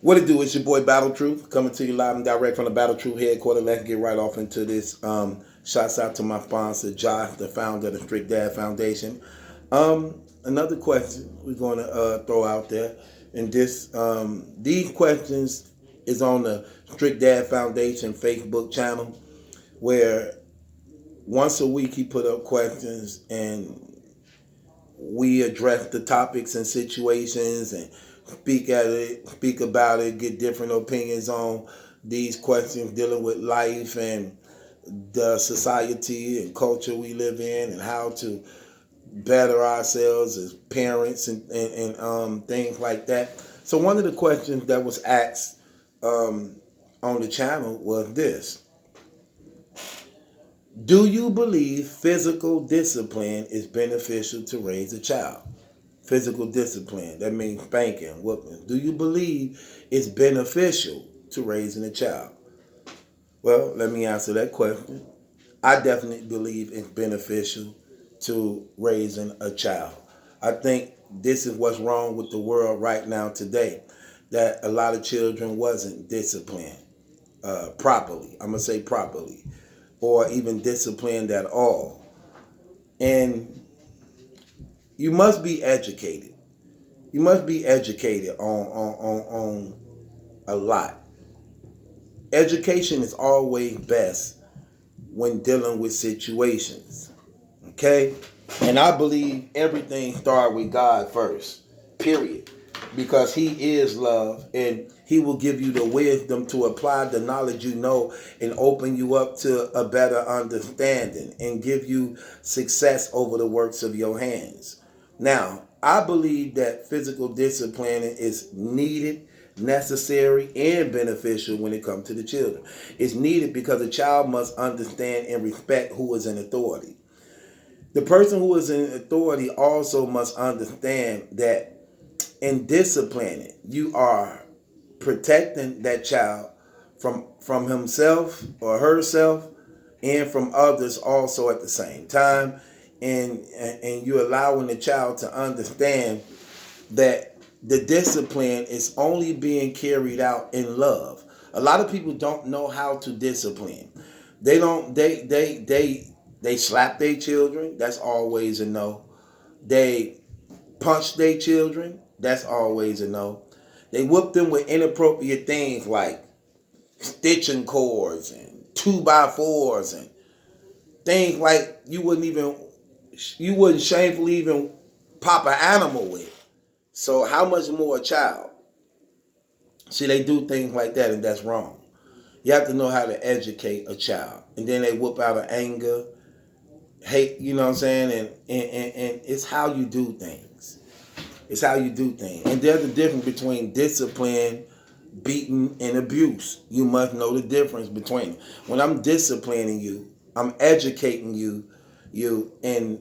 What it do? It's your boy Battle Truth coming to you live and direct from the Battle Truth headquarters. Let's get right off into this. Shouts out to my sponsor, Josh, the founder of the Strict Dad Foundation. Another question we're going to throw out there, and these questions is on the Strict Dad Foundation Facebook channel, where once a week he put up questions and we address the topics and situations and speak about it, get different opinions on these questions dealing with life and the society and culture we live in and how to better ourselves as parents and things like that. So one of the questions that was asked on the channel was this: do you believe physical discipline is beneficial to raise a child? Physical discipline, that means spanking, whooping. Do you believe it's beneficial to raising a child? Well, let me answer that question. I definitely believe it's beneficial to raising a child. I think this is what's wrong with the world right now today, that a lot of children wasn't disciplined properly. I'm going to say properly, or even disciplined at all. And you must be educated. You must be educated on a lot. Education is always best when dealing with situations. Okay? And I believe everything starts with God first. Period. Because He is love, and He will give you the wisdom to apply the knowledge you know and open you up to a better understanding and give you success over the works of your hands. Now, I believe that physical discipline is needed, necessary, and beneficial when it comes to the children. It's needed because a child must understand and respect who is in authority. The person who is in authority also must understand that in disciplining, you are protecting that child from himself or herself and from others also at the same time. And you're allowing the child to understand that the discipline is only being carried out in love. A lot of people don't know how to discipline. They don't they slap their children, that's always a no. They punch their children, that's always a no. They whoop them with inappropriate things like stitching cords and 2x4s and things like you wouldn't shamefully even pop an animal with. So how much more a child? See, they do things like that, and that's wrong. You have to know how to educate a child, and then they whoop out of anger, hate. You know what I'm saying? And it's how you do things. It's how you do things. And there's a difference between discipline, beating, and abuse. You must know the difference between them. When I'm disciplining you, I'm educating you, and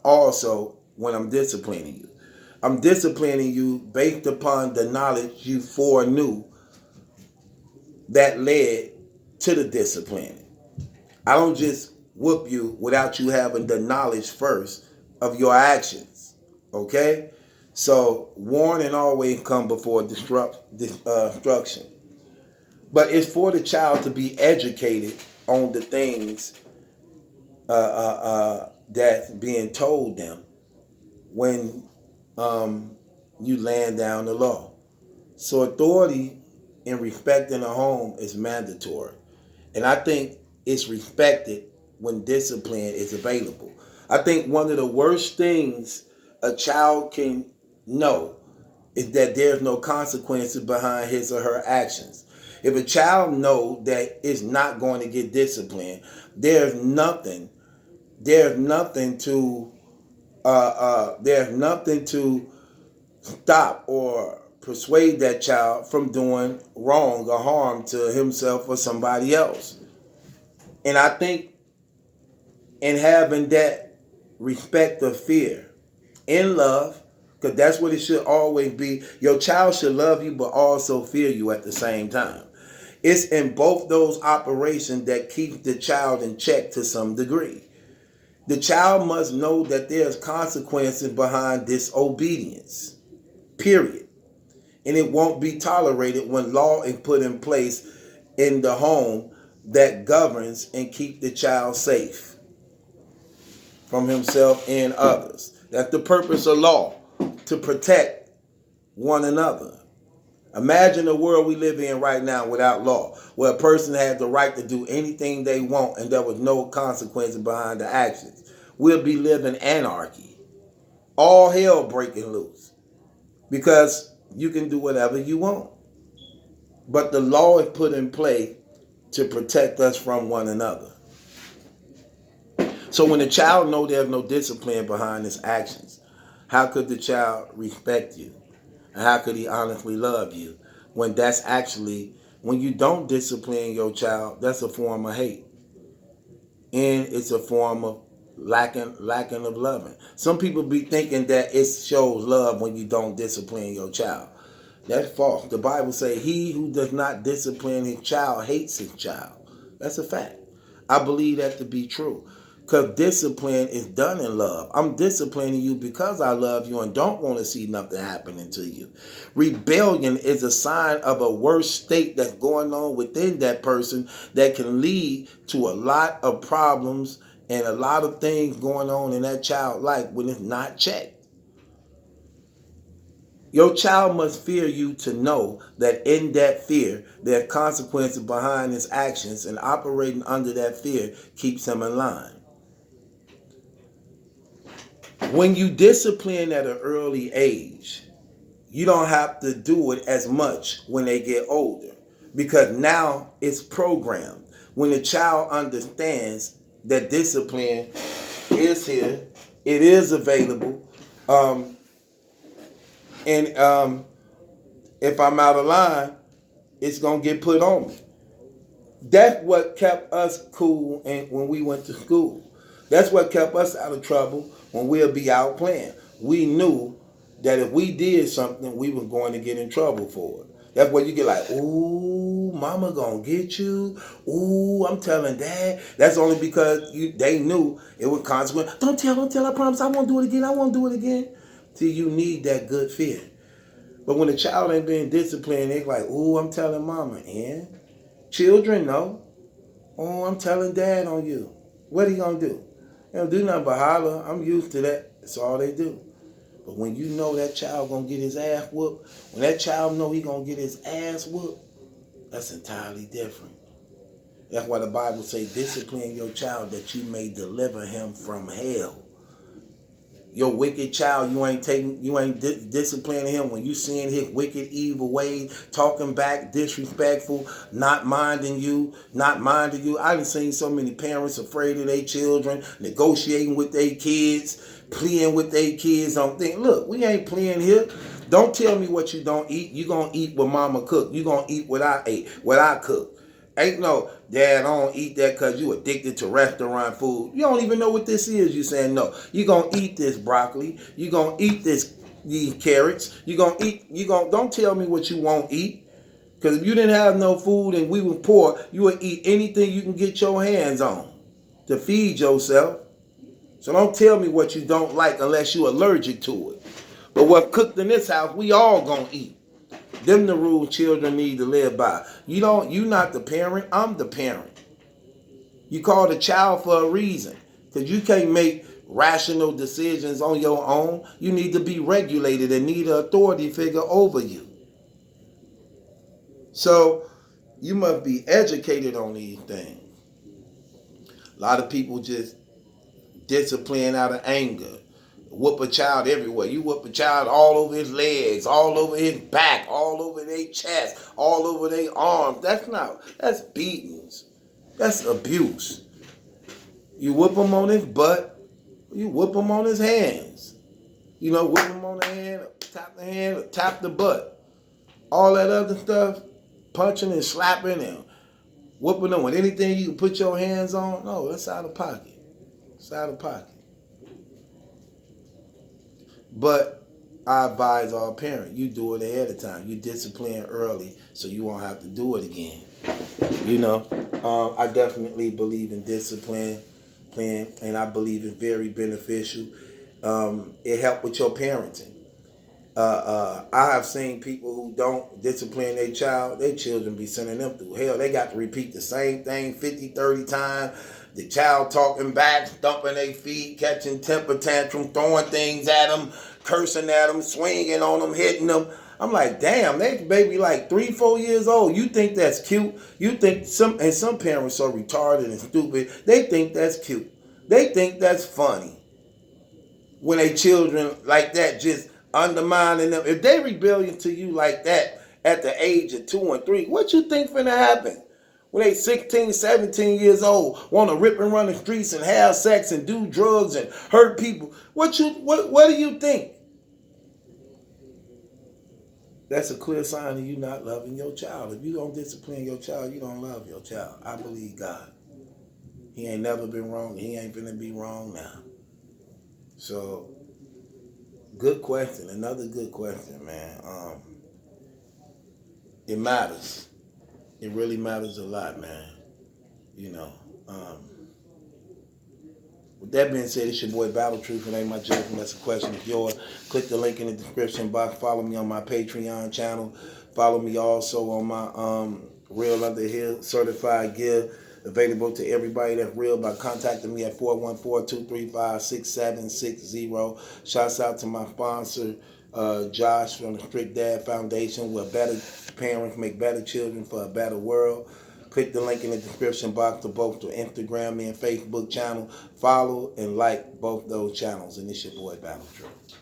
also when I'm disciplining you. I'm disciplining you based upon the knowledge you foreknew that led to the disciplining. I don't just whoop you without you having the knowledge first of your actions. Okay? So warning always come before destruction. But it's for the child to be educated on the things that's being told them when you land down the law. So authority and respect in a home is mandatory. And I think it's respected when discipline is available. I think one of the worst things a child can know is that there's no consequences behind his or her actions. If a child knows that it's not going to get disciplined, there's nothing there's nothing to stop or persuade that child from doing wrong or harm to himself or somebody else. And I think in having that respect of fear in love, because that's what it should always be. Your child should love you but also fear you at the same time. It's in both those operations that keep the child in check to some degree. The child must know that there's consequences behind disobedience. Period. And it won't be tolerated when law is put in place in the home that governs and keep the child safe from himself and others. That's the purpose of law, to protect one another. Imagine the world we live in right now without law, where a person has the right to do anything they want and there was no consequences behind the actions. We'll be living anarchy. All hell breaking loose. Because you can do whatever you want. But the law is put in place to protect us from one another. So when the child knows there's no discipline behind his actions, how could the child respect you? And how could he honestly love you? When that's actually, when you don't discipline your child, that's a form of hate. And it's a form of lacking of loving. Some people be thinking that it shows love when you don't discipline your child. That's false. The Bible says, he who does not discipline his child hates his child. That's a fact. I believe that to be true. Because discipline is done in love. I'm disciplining you because I love you and don't want to see nothing happening to you. Rebellion is a sign of a worse state that's going on within that person that can lead to a lot of problems and a lot of things going on in that child's life when it's not checked. Your child must fear you to know that in that fear, there are consequences behind his actions, and operating under that fear keeps him in line. When you discipline at an early age, you don't have to do it as much when they get older because now it's programmed. When the child understands that discipline is here, it is available, and if I'm out of line, it's going to get put on me. That's what kept us cool when we went to school. That's what kept us out of trouble when we'll be out playing. We knew that if we did something, we were going to get in trouble for it. That's where you get like, ooh, mama gonna get you. Ooh, I'm telling dad. That's only because they knew it was consequent. Don't tell, I promise I won't do it again. See, you need that good fear. But when a child ain't being disciplined, they're like, ooh, I'm telling mama. And children know. Oh, I'm telling dad on you. What he gonna do? They don't do nothing but holler. I'm used to that. That's all they do. But when you know that child gonna get his ass whooped, when that child know he gonna get his ass whooped, that's entirely different. That's why the Bible say, discipline your child that you may deliver him from hell. Your wicked child, you ain't disciplining him when you seeing his wicked, evil ways, talking back, disrespectful, not minding you. I done seen so many parents afraid of their children, negotiating with their kids, playing with their kids on things. Look, we ain't playing here. Don't tell me what you don't eat. You gonna eat what mama cooked. You gonna eat what I ate, what I cooked. Ain't no, dad, I don't eat that because you addicted to restaurant food. You don't even know what this is. You saying no. You gonna eat this broccoli. You gonna eat these carrots. Don't tell me what you won't eat. Because if you didn't have no food and we were poor, you would eat anything you can get your hands on to feed yourself. So don't tell me what you don't like unless you're allergic to it. But what's cooked in this house, we all gonna eat. Them the rules children need to live by. You not the parent, I'm the parent. You call the child for a reason. Because you can't make rational decisions on your own. You need to be regulated and need an authority figure over you. So you must be educated on these things. A lot of people just discipline out of anger. Whoop a child everywhere. You whoop a child all over his legs, all over his back, all over their chest, all over their arms. That's beatings. That's abuse. You whoop him on his butt. You whoop him on his hands. Whoop him on the hand, tap the butt. All that other stuff, punching and slapping and whooping them with anything you can put your hands on. No, that's out of pocket. It's out of pocket. But I advise all parents, you do it ahead of time. You discipline early so you won't have to do it again. I definitely believe in discipline, and I believe it's very beneficial. It helps with your parenting. I have seen people who don't discipline their children be sending them through hell. They got to repeat the same thing 50, 30 times. The child talking back, stomping their feet, catching temper tantrum, throwing things at them, cursing at them, swinging on them, hitting them. I'm like, damn, that baby like 3, 4 years old. You think that's cute? You think some parents are retarded and stupid. They think that's cute. They think that's funny when they children like that just undermining them. If they rebellion to you like that at the age of 2 and 3, what you think finna happen? When they 16, 17 years old, want to rip and run the streets and have sex and do drugs and hurt people. What do you think? That's a clear sign of you not loving your child. If you don't discipline your child, you don't love your child. I believe God. He ain't never been wrong. He ain't finna be wrong now. So, good question. Another good question, man. It matters. It really matters a lot, man. You know. With that being said, it's your boy Battle Truth. It ain't my joke unless a question is yours. Click the link in the description box. Follow me on my Patreon channel. Follow me also on my Real Under Here certified gear. Available to everybody that's real by contacting me at 414-235-6760. Shouts out to my sponsor, Josh from the Strict Dad Foundation, where better parents make better children for a better world. Click the link in the description box to both the Instagram and Facebook channel. Follow and like both those channels. And it's your boy Battle Truth.